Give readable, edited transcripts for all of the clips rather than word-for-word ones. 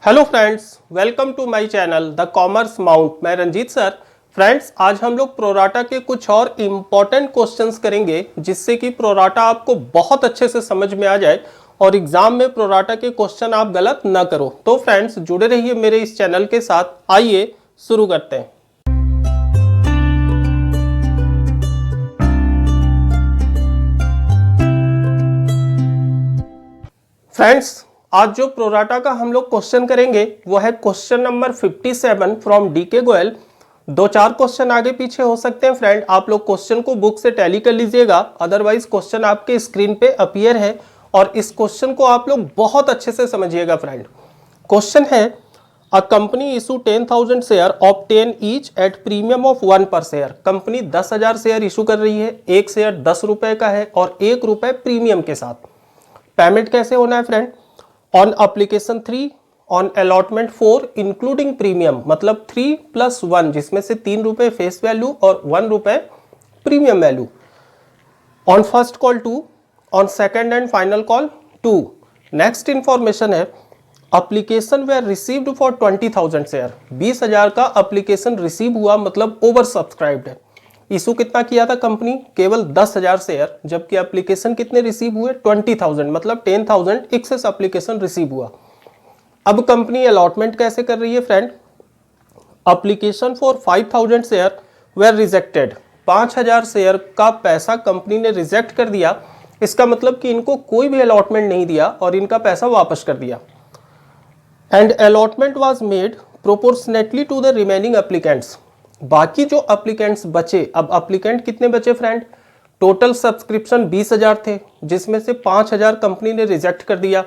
Hello friends, welcome to my channel the commerce mount. मैं Ranjeet sir. Friends, आज हम लोग प्रोराटा के कुछ और इम्पॉर्टेंट क्वेश्चंस करेंगे जिससे कि प्रोराटा आपको बहुत अच्छे से समझ में आ जाए और एग्जाम में प्रोराटा के क्वेश्चन आप गलत ना करो। तो फ्रेंड्स, जुड़े रहिए मेरे इस चैनल के साथ। आइए शुरू करते हैं। फ्रेंड्स, आज जो प्रोराटा का हम लोग क्वेश्चन करेंगे वो है question number 57 from DK Goyal. दो चार क्वेश्चन आगे पीछे हो सकते हैं फ्रेंड, आप लोग क्वेश्चन को बुक से टैली कर लीजिएगा, अदरवाइज क्वेश्चन आपके स्क्रीन पे अपीयर है और इस क्वेश्चन को आप लोग बहुत अच्छे से समझिएगा फ्रेंड। क्वेश्चन है, a company issue 10,000 share of 10 each at premium of 1 पर शेयर। कंपनी 10,000 शेयर इशू कर रही है, एक शेयर 10 रुपए का है और 1 रुपए प्रीमियम के साथ। पेमेंट कैसे होना है friend? On application 3, on allotment 4 including premium, मतलब 3 + 1 जिसमें से 3 रुपए फेस वैल्यू और 1 रुपए premium value. On first call 2, on second and final call 2। Next information है, application were received for 20,000 share. 20,000 का एप्लीकेशन रिसीव हुआ, मतलब ओवर सब्सक्राइब्ड है। इशू कितना किया था कंपनी? केवल 10,000 शेयर, जबकि एप्लीकेशन कितने रिसीव हुए? 20,000, मतलब 10,000 एक्सेस एप्लीकेशन रिसीव हुआ। अब कंपनी अलॉटमेंट कैसे कर रही है friend? Application for 5,000 share were rejected. 5,000 share का पैसा कंपनी ने रिजेक्ट कर दिया। इसका मतलब कि इनको कोई भी अलॉटमेंट नहीं दिया और इनका पैसा वापस कर दिया। And allotment was made proportionately to the remaining applicants. बाकी जो एप्लीकेंट्स बचे, अब एप्लीकेंट कितने बचे फ्रेंड? टोटल सब्सक्रिप्शन 20,000 थे, जिसमें से 5,000 कंपनी ने रिजेक्ट कर दिया,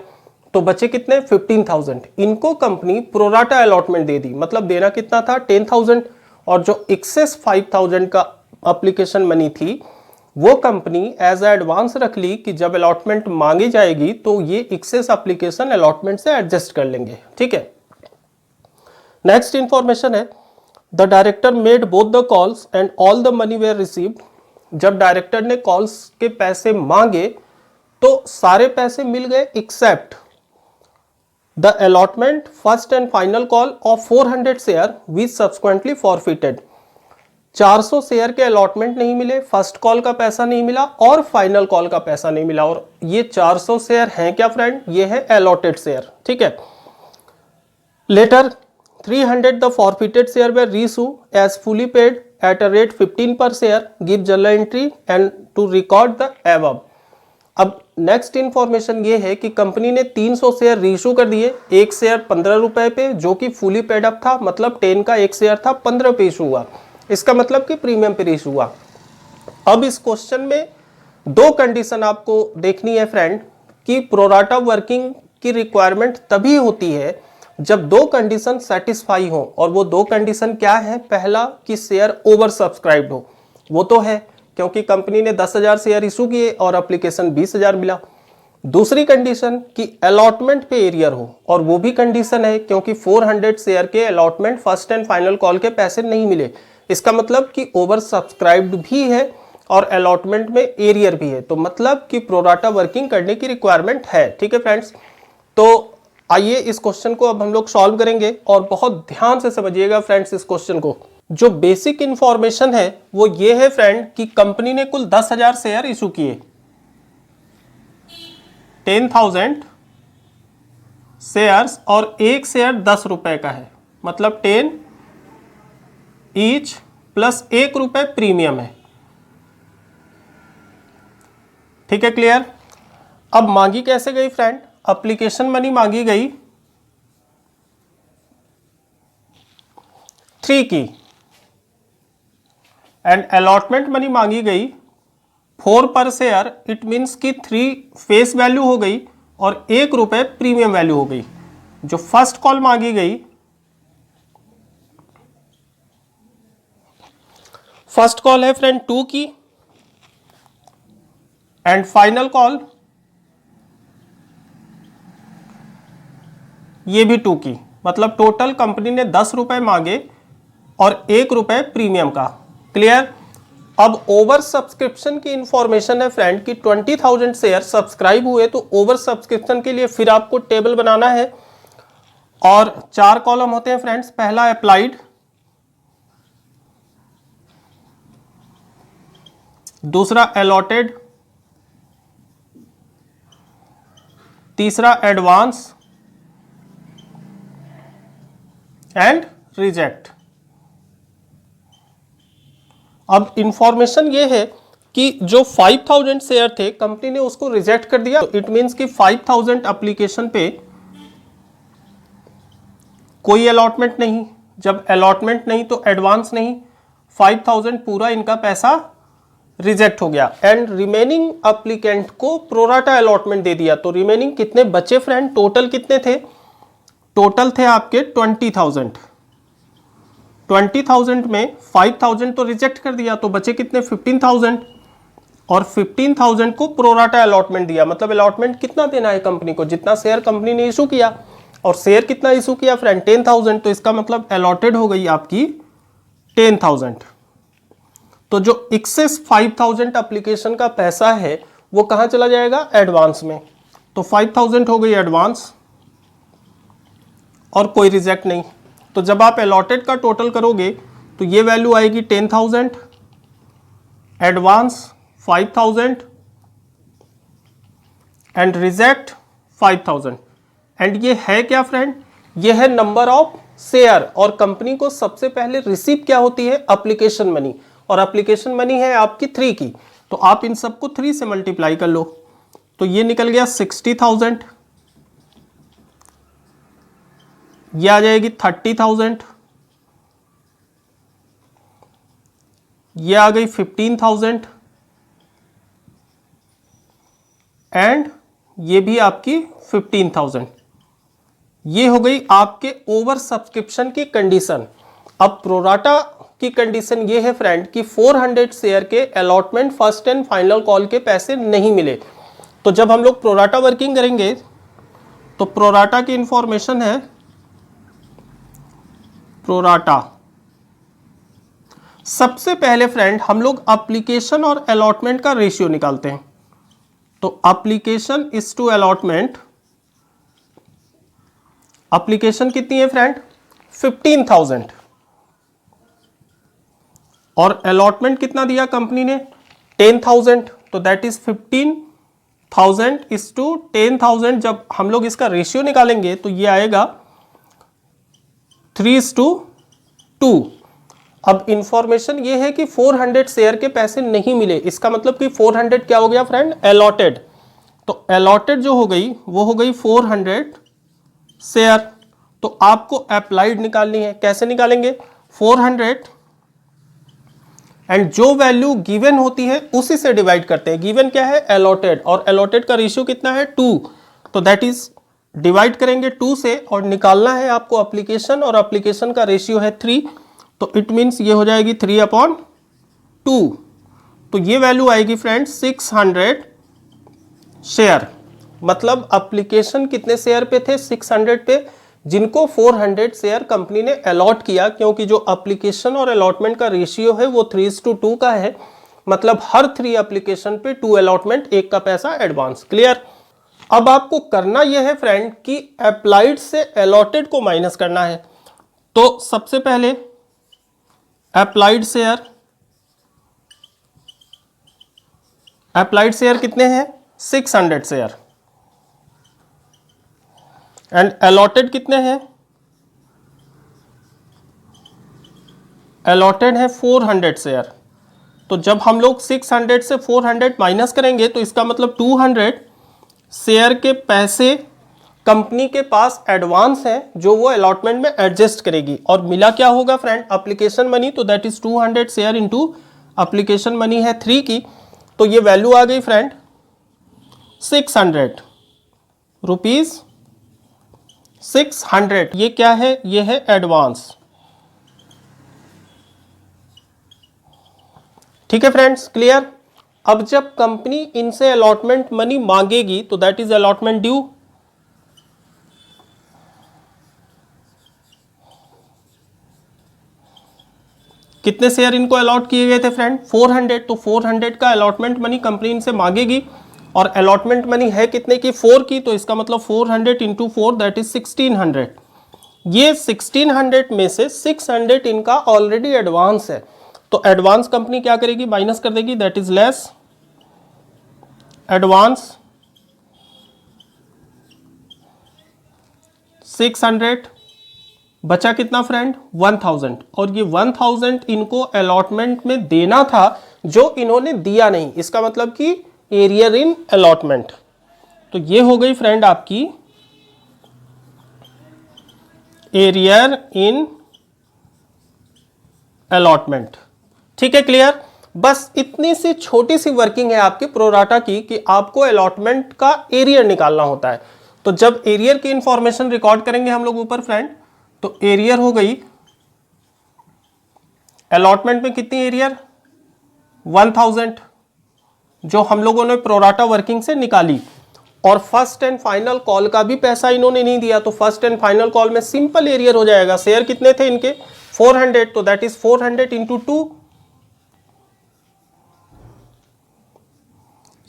तो बचे कितने? 15,000। इनको कंपनी प्रोराटा अलॉटमेंट दे दी, मतलब देना कितना था? 10,000। और जो एक्सेस 5,000 का एप्लीकेशन मनी थी वो कंपनी एज एडवांस रख ली कि जब अलॉटमेंट मांगी जाएगी तो ये एक्सेस एप्लीकेशन अलॉटमेंट से एडजस्ट कर लेंगे। ठीक है। नेक्स्ट इंफॉर्मेशन है, the director made both the calls and all the money were received. जब डायरेक्टर ने कॉल्स के पैसे मांगे तो सारे पैसे मिल गए except the allotment first and final call of 400 share which subsequently forfeited. 400 share के अलॉटमेंट नहीं मिले, फर्स्ट कॉल का पैसा नहीं मिला और फाइनल कॉल का पैसा नहीं मिला। और ये 400 शेयर हैं क्या फ्रेंड? ये है अलॉटेड शेयर। ठीक है। Later 300 the forfeited share were reissued as fully paid at a rate 15 per share. Give journal entry and to record the above. अब नेक्स्ट इंफॉर्मेशन ये है कि कंपनी ने 300 शेयर रीइशू कर दिए, एक शेयर 15 रुपए पे जो कि फुली पेड अप था, मतलब 10 का एक शेयर था, 15 पे इशू हुआ। इसका मतलब कि प्रीमियम पे इशू हुआ। अब इस क्वेश्चन में दो कंडीशन आपको देखनी है फ्रेंड कि प्रोराटा वर्किंग की रिक्वायरमेंट तभी होती है जब दो कंडीशन सेटिस्फाई हो। और वो दो कंडीशन क्या है? पहला कि शेयर ओवर सब्सक्राइब्ड हो, वो तो है क्योंकि कंपनी ने 10,000 शेयर इशू किए और एप्लीकेशन 20,000 मिला। दूसरी कंडीशन कि अलॉटमेंट पे एरियर हो, और वो भी कंडीशन है क्योंकि 400 शेयर के allotment first and final call के पैसे नहीं मिले। इसका मतलब कि ओवर सब्सक्राइब्ड भी है और अलॉटमेंट में एरियर भी है, तो मतलब कि प्रोराटा वर्किंग करने की रिक्वायरमेंट है। ठीक है फ्रेंड्स, तो आइए इस क्वेश्चन को अब हम लोग सॉल्व करेंगे और बहुत ध्यान से समझिएगा फ्रेंड्स इस क्वेश्चन को। जो बेसिक इंफॉर्मेशन है वो ये है फ्रेंड कि कंपनी ने कुल 10,000 शेयर इशू किए, 10,000 शेयर्स, और एक शेयर 10 रुपए का है, मतलब 10 ईच प्लस 1 रुपए प्रीमियम है। ठीक है, क्लियर? अब मांगी कैसे गई फ्रेंड? एप्लीकेशन मनी मांगी गई 3 की एंड अलॉटमेंट मनी मांगी गई 4 पर शेयर। इट मीन्स कि 3 फेस वैल्यू हो गई और 1 रुपए प्रीमियम वैल्यू हो गई। जो फर्स्ट कॉल मांगी गई, फर्स्ट कॉल है फ्रेंड 2 की एंड फाइनल कॉल ये भी 2 की, मतलब टोटल कंपनी ने 10 रुपए मांगे और 1 रुपए प्रीमियम का। क्लियर? अब ओवर सब्सक्रिप्शन की इंफॉर्मेशन है फ्रेंड कि 20,000 शेयर सब्सक्राइब हुए, तो ओवर सब्सक्रिप्शन के लिए फिर आपको टेबल बनाना है और 4 कॉलम होते हैं फ्रेंड्स। पहला अप्लाइड, दूसरा अलॉटेड, तीसरा एडवांस एंड रिजेक्ट। अब इंफॉर्मेशन ये है कि जो 5000 शेयर थे कंपनी ने उसको रिजेक्ट कर दिया, तो इट मींस कि 5000 एप्लीकेशन पे कोई अलॉटमेंट नहीं, जब अलॉटमेंट नहीं तो एडवांस नहीं, 5000 पूरा इनका पैसा रिजेक्ट हो गया एंड रिमेनिंग एप्लीकेंट को प्रोराटा अलॉटमेंट दे दिया। तो रिमेनिंग कितने बचे फ्रेंड, टोटल कितने थे, टोटल थे आपके 20,000। 20,000 में 5,000 तो रिजेक्ट कर दिया, तो बचे कितने 15,000, और 15,000 को प्रोराटा अलॉटमेंट दिया। मतलब अलॉटमेंट कितना देना है कंपनी को, जितना शेयर कंपनी ने इशू किया, और शेयर कितना इशू किया फ्रेंड 10,000, तो इसका मतलब अलॉटेड हो गई आपकी 10,000। तो जो एक्सेस 5,000 एप्लीकेशन का पैसा है वो कहां चला जाएगा, एडवांस में। तो 5,000 हो गई एडवांस और कोई रिजेक्ट नहीं। तो जब आप अलॉटेड का टोटल करोगे तो ये वैल्यू आएगी 10,000, एडवांस 5,000 एंड रिजेक्ट 5,000। एंड ये है क्या फ्रेंड, ये है नंबर ऑफ शेयर। और कंपनी को सबसे पहले रिसीव क्या होती है, एप्लीकेशन मनी, और एप्लीकेशन मनी है आपकी 3 की। तो आप इन सबको 3 से मल्टीप्लाई कर लो, तो ये निकल गया 60,000, ये आ जाएगी 30,000, ये आ गई 15,000 एंड ये भी आपकी 15,000। ये हो गई आपके ओवर सब्सक्रिप्शन की कंडीशन। अब प्रोराटा की कंडीशन ये है फ्रेंड कि 400 शेयर के allotment first and final call के पैसे नहीं मिले। तो जब हम लोग प्रोराटा वर्किंग करेंगे तो प्रोराटा की इंफॉर्मेशन है, प्रोराटा सबसे पहले फ्रेंड हम लोग एप्लीकेशन और अलॉटमेंट का रेशियो निकालते हैं। तो application is to allotment, application कितनी है फ्रेंड 15,000 और अलॉटमेंट कितना दिया कंपनी ने 10,000, तो दैट इज 15,000 इज टू 10,000। जब हम लोग इसका रेशियो निकालेंगे तो ये आएगा 3:2। अब इंफॉर्मेशन ये है कि 400 शेयर के पैसे नहीं मिले, इसका मतलब कि 400 क्या हो गया फ्रेंड, अलॉटेड। तो अलॉटेड जो हो गई वो हो गई 400 शेयर। तो आपको अप्लाइड निकालनी है, कैसे निकालेंगे 400 एंड जो वैल्यू गिवन होती है उसी से डिवाइड करते हैं। गिवन क्या है अलॉटेड, और अलॉटेड का रेशियो कितना है 2, तो दैट इज डिवाइड करेंगे 2 से और निकालना है आपको एप्लीकेशन, और एप्लीकेशन का रेशियो है 3, तो इट मीन्स ये हो जाएगी 3/2। तो ये वैल्यू आएगी फ्रेंड 600 शेयर। मतलब एप्लीकेशन कितने शेयर पे थे 600 पे, जिनको 400 शेयर कंपनी ने अलॉट किया, क्योंकि जो एप्लीकेशन और अलॉटमेंट का रेशियो है वो 3:2 का है। मतलब हर 3 एप्लीकेशन पे 2 अलॉटमेंट, 1 का पैसा एडवांस। क्लियर। अब आपको करना यह है फ्रेंड कि अप्लाइड से अलॉटेड को माइनस करना है। तो सबसे पहले अप्लाइड शेयर, अप्लाइड शेयर कितने हैं 600 शेयर एंड अलॉटेड कितने हैं, अलॉटेड है 400 शेयर। तो जब हम लोग 600 से 400 माइनस करेंगे तो इसका मतलब 200 शेयर के पैसे कंपनी के पास एडवांस है जो वो अलॉटमेंट में एडजस्ट करेगी। और मिला क्या होगा फ्रेंड एप्लीकेशन मनी, तो that is 200 share into application money है 3 की। तो ये वैल्यू आ गई फ्रेंड 600 रुपीज 600। ये क्या है, ये है एडवांस। ठीक है फ्रेंड्स, क्लियर। अब जब कंपनी इनसे अलॉटमेंट मनी मांगेगी तो दैट इज अलॉटमेंट ड्यू। कितने शेयर इनको अलॉट किए गए थे फ्रेंड 400, तो 400 का अलॉटमेंट मनी कंपनी इनसे मांगेगी, और अलॉटमेंट मनी है कितने की 4 की, तो इसका मतलब 400 इंटू 4 दैट इज 1600। ये 1600 में से 600 इनका ऑलरेडी एडवांस है, तो एडवांस कंपनी क्या करेगी, माइनस कर देगी, दैट इज लेस एडवांस 600, बचा कितना फ्रेंड 1000, और ये 1000 इनको अलॉटमेंट में देना था जो इन्होंने दिया नहीं, इसका मतलब कि एरियर इन अलॉटमेंट। तो ये हो गई फ्रेंड आपकी एरियर इन अलॉटमेंट। ठीक है, क्लियर। बस इतनी सी छोटी सी वर्किंग है आपकी प्रोराटा की कि आपको अलॉटमेंट का एरियर निकालना होता है। तो जब एरियर की इंफॉर्मेशन रिकॉर्ड करेंगे हम लोग ऊपर फ्रेंड, तो एरियर हो गई अलॉटमेंट में कितनी एरियर 1000 जो हम लोगों ने प्रोराटा वर्किंग से निकाली, और फर्स्ट एंड फाइनल कॉल का भी पैसा इन्होंने नहीं दिया, तो फर्स्ट एंड फाइनल कॉल में सिंपल एरियर हो जाएगा। शेयर कितने थे इनके 400, तो दैट इज 400 इंटू 2,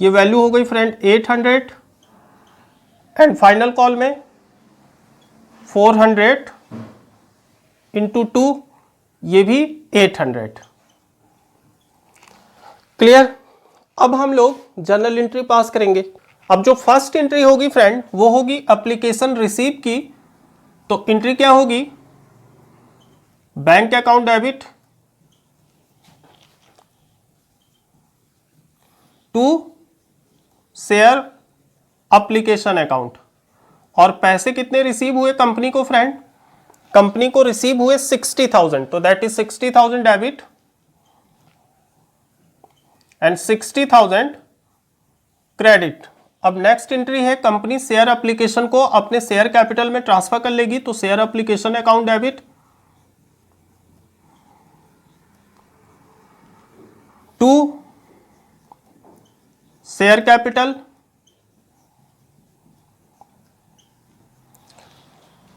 ये वैल्यू हो गई फ्रेंड 800, एंड फाइनल कॉल में 400 इंटू 2, ये भी 800। क्लियर। अब हम लोग जर्नल एंट्री पास करेंगे। अब जो फर्स्ट एंट्री होगी फ्रेंड वो होगी एप्लीकेशन रिसीव की, तो एंट्री क्या होगी, bank account debit to share application account, और पैसे कितने रिसीव हुए कंपनी को फ्रेंड, कंपनी को रिसीव हुए 60,000, तो that is 60,000 debit and 60,000 credit. अब नेक्स्ट एंट्री है कंपनी शेयर एप्लीकेशन को अपने शेयर कैपिटल में ट्रांसफर कर लेगी, तो share application account debit to share capital,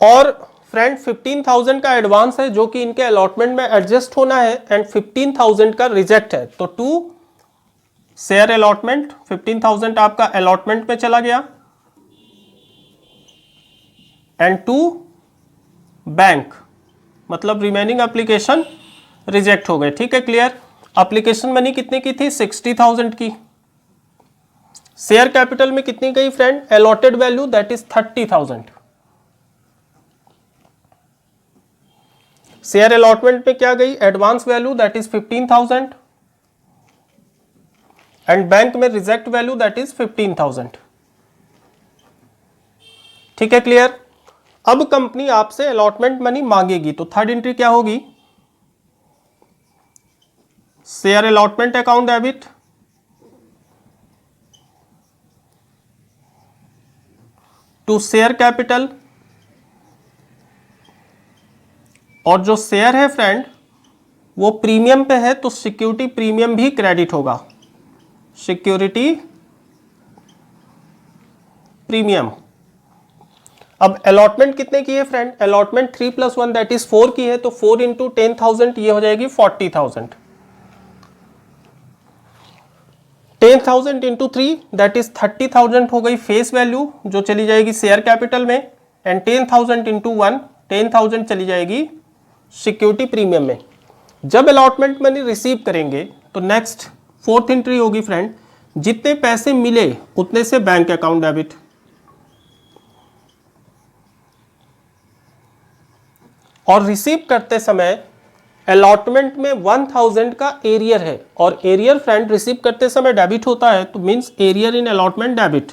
और फ्रेंड 15,000 का एडवांस है जो कि इनके अलॉटमेंट में एडजस्ट होना है, एंड 15,000 का रिजेक्ट है, तो टू शेयर अलॉटमेंट 15,000 आपका अलॉटमेंट में चला गया, एंड टू बैंक, मतलब रिमेनिंग एप्लीकेशन रिजेक्ट हो गए। ठीक है, क्लियर। एप्लीकेशन मनी कितने की थी 60,000 की, शेयर कैपिटल में कितनी गई friend allotted value that is 30,000, share allotment में क्या गई advance value that is 15,000, and bank में रिजेक्ट वैल्यू दैट इज 15,000। ठीक है, क्लियर। अब कंपनी आपसे अलॉटमेंट मनी मांगेगी, तो थर्ड एंट्री क्या होगी, share allotment account debit to share capital, और जो शेयर है फ्रेंड वो प्रीमियम पे है, तो सिक्योरिटी प्रीमियम भी क्रेडिट होगा, सिक्योरिटी प्रीमियम। अब अलॉटमेंट कितने की है फ्रेंड, अलॉटमेंट 3 + 1 दैट इज 4 की है, तो 4 इंटू 10,000 ये हो जाएगी 40,000, 10,000 इंटू 3 दैट इज 30,000 हो गई फेस वैल्यू जो चली जाएगी शेयर कैपिटल में, एंड 10,000 इंटू 1 10,000 चली जाएगी सिक्योरिटी प्रीमियम में। जब अलॉटमेंट मनी रिसीव करेंगे तो नेक्स्ट फोर्थ एंट्री होगी फ्रेंड, जितने पैसे मिले उतने से बैंक अकाउंट डेबिट, और रिसीव करते समय अलॉटमेंट में 1000 का एरियर है, और एरियर फ्रेंड रिसीव करते समय डेबिट होता है, तो means arrear in allotment debit.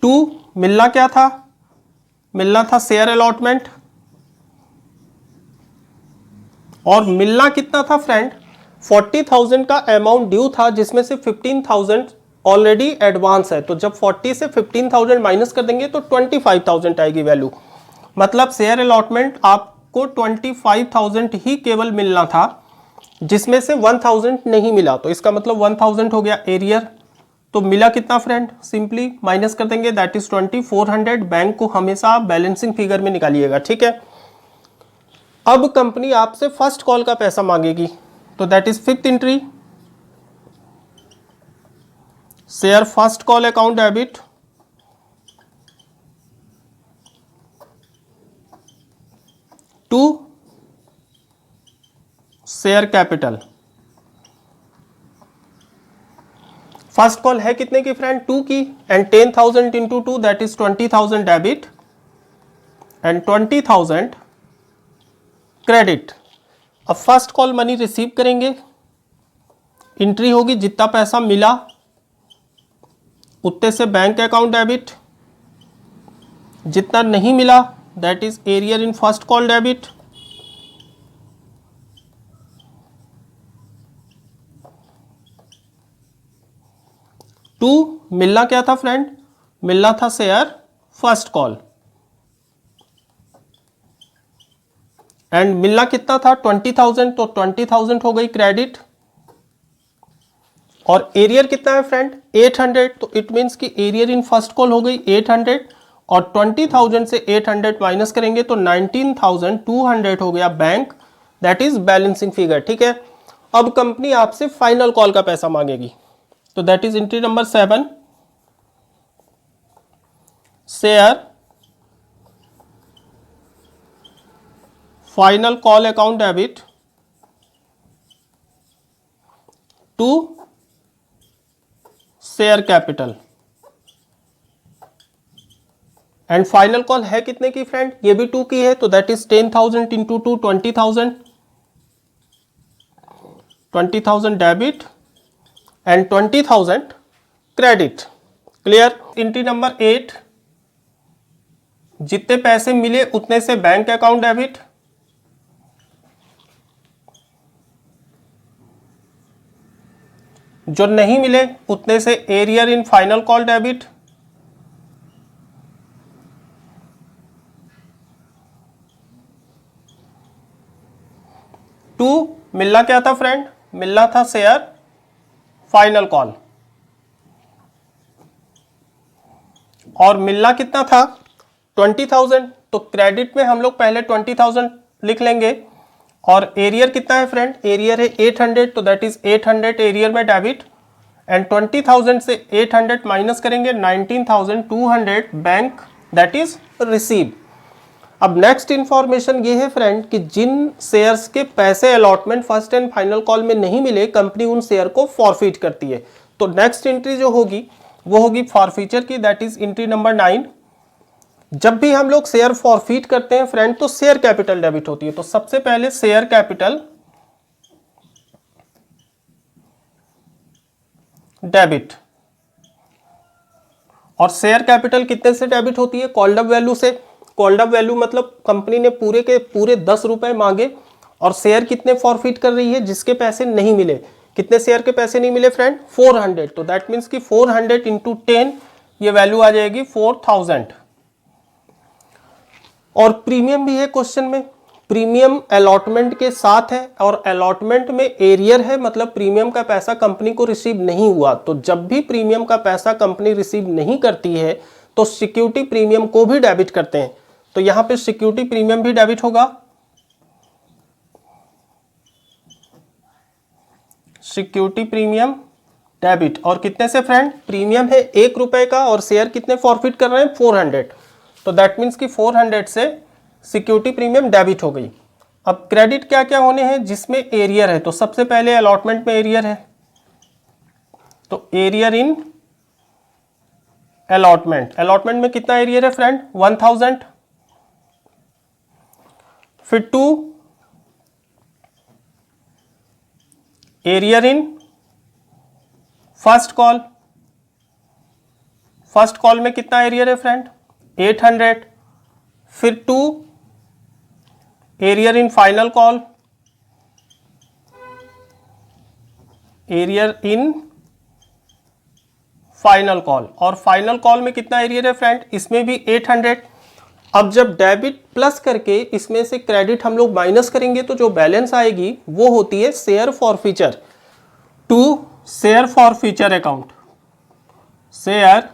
To मिलना क्या था, मिलना था शेयर अलॉटमेंट, और मिलना कितना था फ्रेंड 40,000 का अमाउंट ड्यू था, जिसमें से 15,000 ऑलरेडी एडवांस है, तो जब 40 से 15,000 माइनस कर देंगे तो 25,000 आएगी वैल्यू, मतलब शेयर अलॉटमेंट आपको 25,000 ही केवल मिलना था, जिसमें से 1,000 नहीं मिला, तो इसका मतलब 1,000 हो गया एरियर। तो मिला कितना फ्रेंड, सिंपली माइनस कर देंगे दैट इज 2400। बैंक को हमेशा आप बैलेंसिंग फिगर में निकालिएगा, ठीक है। अब कंपनी आपसे फर्स्ट कॉल का पैसा मांगेगी, तो that is fifth entry, share first call account debit, to share capital. First call है कितने की फ्रेंड? 2 की, and 10,000 into 2 that is 20,000 debit and 20,000 credit. अब फर्स्ट कॉल मनी रिसीव करेंगे, एंट्री होगी जितना पैसा मिला उतने से बैंक अकाउंट डेबिट, जितना नहीं मिला that is arrear in first call debit, to मिलना क्या था फ्रेंड? मिलना था शेयर फर्स्ट कॉल, एंड मिलना कितना था? 20,000, तो 20,000 हो गई क्रेडिट। और एरियर कितना है फ्रेंड? 800, तो इट मीन्स कि एरियर इन फर्स्ट कॉल हो गई 800, और 20,000 से 800 माइनस करेंगे तो 19,200 हो गया bank, that is balancing figure. ठीक है, अब कंपनी आपसे फाइनल कॉल का पैसा मांगेगी, तो that is entry number 7, share final call account debit to share capital. And final call है कितने की फ्रेंड? ये भी 2 की है, तो that is 10,000 into 2 20,000, 20,000 debit and 20,000 credit. Clear? Entry number 8, जितने पैसे मिले उतने से बैंक अकाउंट डेबिट, जो नहीं मिले उतने से arrear in final call debit, to मिलना क्या था फ्रेंड? मिलना था शेयर फाइनल कॉल, और मिलना कितना था? 20,000, तो क्रेडिट में हम लोग पहले 20,000 लिख लेंगे, और एरियर कितना है फ्रेंड? एरियर है 800, तो दैट इज 800 एरियर में डेबिट, एंड 20,000 से 800 माइनस करेंगे 19,200 बैंक, दैट इज रिसीव। अब नेक्स्ट इंफॉर्मेशन ये है फ्रेंड कि जिन शेयर्स के पैसे allotment first and final call में नहीं मिले, कंपनी उन शेयर को फॉरफिट करती है। तो नेक्स्ट एंट्री जो होगी वो होगी फॉरफीचर की, दैट इज एंट्री नंबर 9। जब भी हम लोग शेयर फॉरफिट करते हैं फ्रेंड तो शेयर कैपिटल डेबिट होती है, तो सबसे पहले शेयर कैपिटल डेबिट, और शेयर कैपिटल कितने से डेबिट होती है? कॉल्ड अप वैल्यू से। कॉल्ड अप वैल्यू मतलब कंपनी ने पूरे के पूरे 10 रुपए मांगे, और शेयर कितने फॉरफिट कर रही है? जिसके पैसे नहीं मिले। कितने शेयर के पैसे नहीं मिले फ्रेंड? 400, तो दैट मीन्स कि 400 इंटू 10, ये वैल्यू आ जाएगी 4,000। और प्रीमियम भी है क्वेश्चन में, प्रीमियम अलॉटमेंट के साथ है, और अलॉटमेंट में एरियर है, मतलब प्रीमियम का पैसा कंपनी को रिसीव नहीं हुआ। तो जब भी प्रीमियम का पैसा कंपनी रिसीव नहीं करती है तो सिक्योरिटी प्रीमियम को भी डेबिट करते हैं, तो यहां पे सिक्योरिटी प्रीमियम भी डेबिट होगा, सिक्योरिटी प्रीमियम डेबिट। और कितने से फ्रेंड? प्रीमियम है 1 रुपए का, और शेयर कितने फॉरफिट कर रहे हैं? 400, तो दैट मीन्स कि 400 से सिक्योरिटी प्रीमियम डेबिट हो गई। अब क्रेडिट क्या क्या होने हैं? जिसमें एरियर है, तो सबसे पहले अलॉटमेंट में एरियर है, तो एरियर इन अलॉटमेंट। अलॉटमेंट में कितना एरियर है फ्रेंड? 1000। फिर 2 arrear in first call. First call में कितना एरियर है फ्रेंड? 800। फिर 2 arrear in final call, arrear in final call, और फाइनल कॉल में कितना एरियर है फ्रेंड? इसमें भी 800। अब जब डेबिट प्लस करके इसमें से क्रेडिट हम लोग माइनस करेंगे तो जो बैलेंस आएगी वो होती है share forfeiture to share forfeiture account, share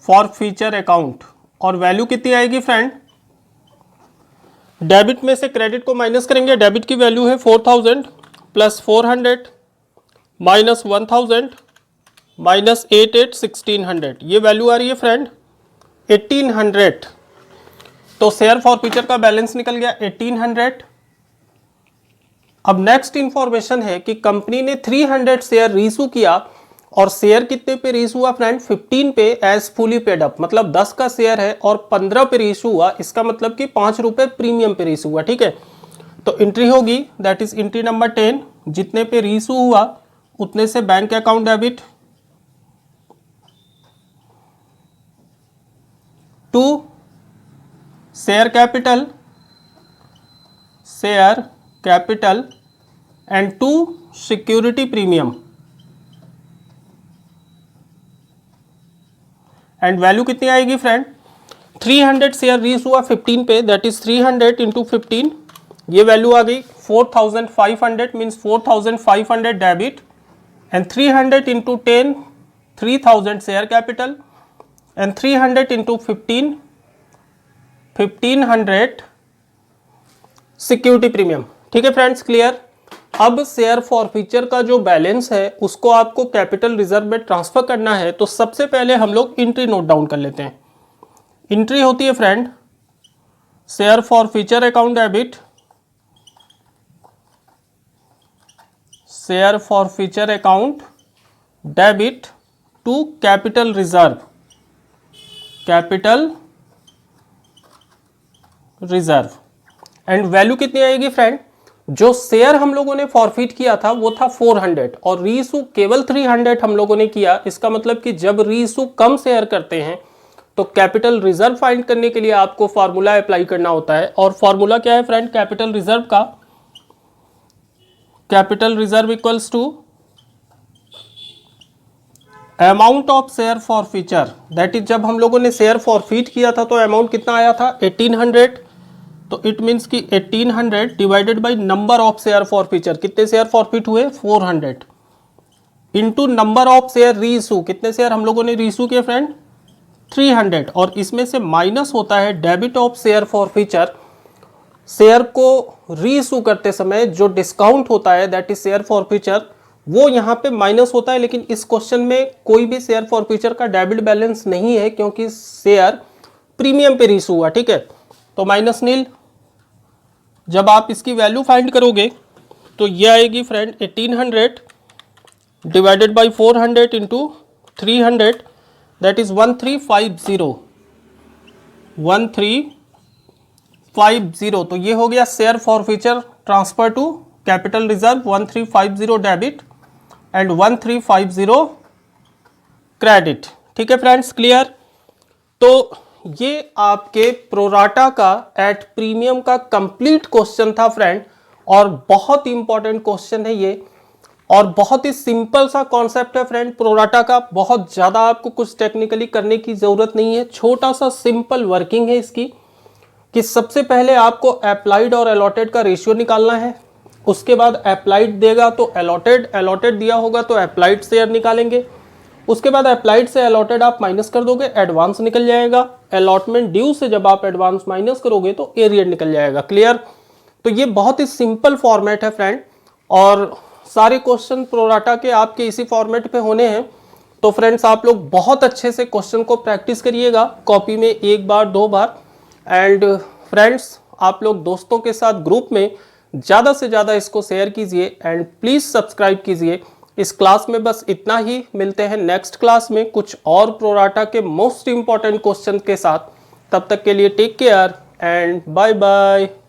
forfeiture account. और वैल्यू कितनी आएगी फ्रेंड? डेबिट में से क्रेडिट को माइनस करेंगे, डेबिट की वैल्यू है 4,000 प्लस 400 माइनस 1,000 माइनस 88 1600, ये वैल्यू आ रही है फ्रेंड 1800। तो शेयर फॉरफीचर का बैलेंस निकल गया 1800। अब नेक्स्ट इंफॉर्मेशन है कि कंपनी ने 300 शेयर रीइशू किया और शेयर कितने पे रीइशू हुआ फ्रेंड, 15 पे एज फुली पेड अप, मतलब 10 का शेयर है और 15 पे रीइशू हुआ, इसका मतलब कि 5 रुपए प्रीमियम पे रीइशू हुआ। ठीक है, तो एंट्री होगी दैट इज एंट्री नंबर 10, जितने पे रीइशू हुआ उतने से bank account debit to share capital and to security premium, and value कितनी आएगी फ्रेंड, 300 शेयर रीइशू हुआ 15 पे, दैट इज 300 इंटू 15, ये वैल्यू आ गई 4500, means 4500 debit, and 300 into 10 3000 share capital, and 300 into 15 1500 security premium. ठीक है फ्रेंड्स, क्लियर। अब share forfeiture का जो बैलेंस है उसको आपको कैपिटल रिजर्व में ट्रांसफर करना है, तो सबसे पहले हम लोग एंट्री नोट डाउन कर लेते हैं। एंट्री होती है friend share forfeiture account debit, share forfeiture account debit to capital reserve and value कितनी आएगी फ्रेंड, जो शेयर हम लोगों ने फॉरफिट किया था वो था 400 और रीइशू केवल 300 हम लोगों ने किया, इसका मतलब कि जब रीइशू कम शेयर करते हैं तो कैपिटल रिजर्व फाइंड करने के लिए आपको फार्मूला अप्लाई करना होता है। और फार्मूला क्या है फ्रेंड कैपिटल रिजर्व का, capital reserve equals to amount of share forfeiture, that is जब हम लोगों ने शेयर फॉरफिट किया था तो अमाउंट कितना आया था 1800, तो इट मीन्स कि 1800 divided by number of share forfeiture, कितने शेयर फॉरफिट हुए 400, into number of share reissue, कितने शेयर हम लोगों ने रीइशू किए फ्रेंड 300, और इसमें से माइनस होता है debit of share forfeiture, share को रीइशू करते समय जो डिस्काउंट होता है दैट इज शेयर फॉरफीचर, वो यहाँ पे माइनस होता है। लेकिन इस क्वेश्चन में कोई भी शेयर फॉरफीचर का डेबिट बैलेंस नहीं है क्योंकि शेयर प्रीमियम पे रीइशू हुआ। ठीक है, तो माइनस नील। जब आप इसकी वैल्यू फाइंड करोगे तो ये आएगी friend 1800 divided by 400 into 300, that is 1350, तो ये हो गया share forfeiture transfer to capital reserve 1350 debit and 1350 credit. ठीक है फ्रेंड्स, क्लियर। तो ये आपके प्रोराटा का एट प्रीमियम का कंप्लीट क्वेश्चन था फ्रेंड, और बहुत इंपॉर्टेंट क्वेश्चन है ये, और बहुत ही सिंपल सा कॉन्सेप्ट है फ्रेंड प्रोराटा का, बहुत ज़्यादा आपको कुछ टेक्निकली करने की ज़रूरत नहीं है, छोटा सा सिंपल वर्किंग है इसकी कि सबसे पहले आपको अप्लाइड और अलॉटेड का रेशियो निकालना है, उसके बाद अप्लाइड देगा तो अलॉटेड दिया होगा तो अप्लाइड शेयर निकालेंगे, उसके बाद अप्लाइड से अलॉटेड आप माइनस कर दोगे, एडवांस निकल जाएगा, अलॉटमेंट ड्यू से जब आप एडवांस माइनस करोगे तो एरियर निकल जाएगा। क्लियर। तो ये बहुत ही सिंपल फॉर्मेट है फ्रेंड, और सारे क्वेश्चन प्रोराटा के आपके इसी फॉर्मेट पे होने हैं। तो फ्रेंड्स आप लोग बहुत अच्छे से क्वेश्चन को प्रैक्टिस करिएगा कॉपी में 1 बार 2 बार, एंड फ्रेंड्स आप लोग दोस्तों के साथ ग्रुप में ज़्यादा से ज़्यादा इसको शेयर कीजिए एंड प्लीज़ सब्सक्राइब कीजिए। इस क्लास में बस इतना ही, मिलते हैं नेक्स्ट क्लास में कुछ और प्रोराटा के मोस्ट इंपॉर्टेंट क्वेश्चन के साथ। तब तक के लिए take care and bye bye.